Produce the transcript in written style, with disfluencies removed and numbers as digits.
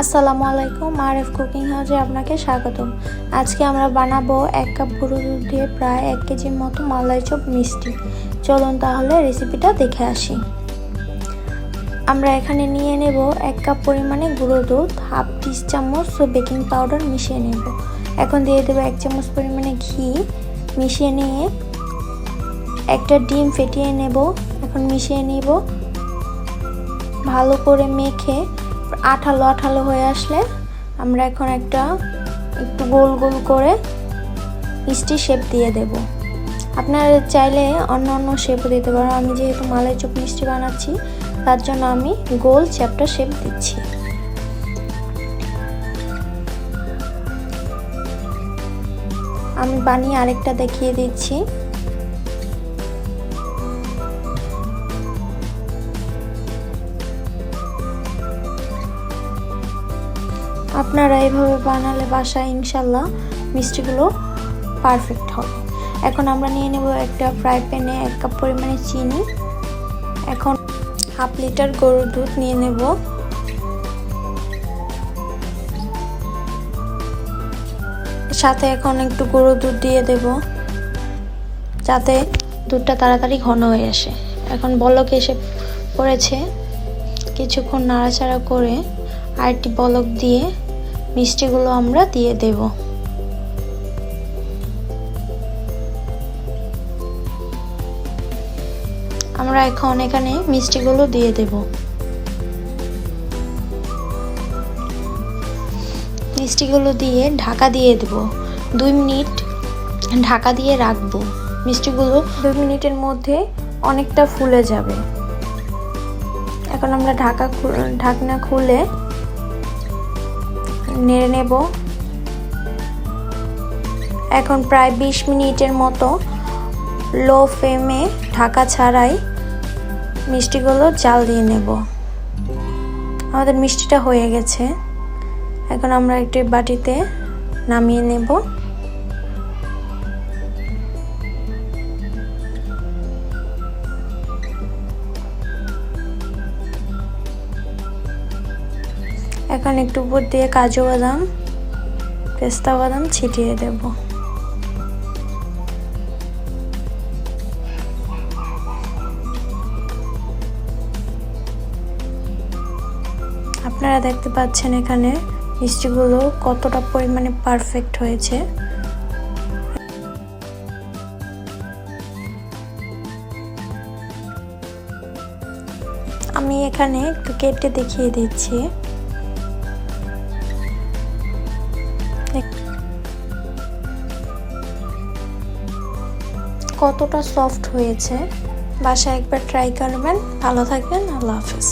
আসসালামু আলাইকুম, RF cooking হাউসে আপনাকে স্বাগতম। আজকে আমরা বানাবো 1 কাপ গরুর দুধ দিয়ে প্রায় 1 কেজির মতো মালাই চপ মিষ্টি। চলুন তাহলে রেসিপিটা দেখে আসি। আমরা এখানে নিয়ে নেব 1 কাপ পরিমাণে গুঁড়ো দুধ, হাফ টি চামচ বেকিং পাউডার মিশিয়ে নেব। এখন দিয়ে দেব 1 চামচ পরিমাণে ঘি, মিশিয়ে নিয়ে একটা ডিম ফেটিয়ে নেব। এখন মিশিয়ে নিব, ভালো করে মেখে আঠালো আঠালো হয়ে আসলে আমরা এখন একটু গোল গোল করে মিষ্টি শেপ দিয়ে দেব। আপনারা চাইলে অন্য অন্য শেপও দিতে পারেন। আমি যেহেতু মালাই চপ মিষ্টি বানাচ্ছি তার জন্য আমি গোল চ্যাপ্টা শেপ দিচ্ছি। আমি বানিয়ে আরেকটা দেখিয়ে দিচ্ছি। আপনারা এইভাবে বানালে বাসায় ইনশাল্লাহ মিষ্টিগুলো পারফেক্ট হবে। এখন আমরা নিয়ে নেব একটা ফ্রাই প্যানে 1 কাপ পরিমাণে চিনি। এখন হাফ লিটার গরুর দুধ নিয়ে নেব। সাথে এখন একটু গরুর দুধ দিয়ে দেব যাতে দুধটা তাড়াতাড়ি ঘন হয়ে আসে। এখন বলক এসে পড়েছে, কিছুক্ষণ নাড়াচাড়া করে আরেকটি বলক দিয়ে মিষ্টিগুলো আমরা দিয়ে দেব। আমরা এখন এখানে মিষ্টিগুলো দিয়ে দেব। মিষ্টিগুলো দিয়ে ঢাকা দিয়ে দেব। 2 মিনিট ঢাকা দিয়ে রাখবো। মিষ্টিগুলো 2 মিনিটের মধ্যে অনেকটা ফুলে যাবে। এখন আমরা ঢাকনা খুলে নেড়ে নেব। এখন প্রায় 20 মিনিটের মতো লো ফ্লেমে ঢাকা ছাড়াই মিষ্টিগুলো জাল দিয়ে নেব। আমাদের মিষ্টিটা হয়ে গেছে। এখন আমরা একটি বাটিতে নামিয়ে নেব। এখন একটু উপর দিয়ে কাজু বাদাম, পেস্তা বাদাম ছিটিয়ে দেব। আপনারা দেখতে পাচ্ছেন এখানে মিষ্টিগুলো কতটা পরিমাণে পারফেক্ট হয়েছে। আমি এখানে একটু কেটে দেখিয়ে দিচ্ছি। কতটা সফট হয়েছে। বাসায় একবার ট্রাই করবেন। ভালো থাকবেন। আল্লাহ হাফেজ।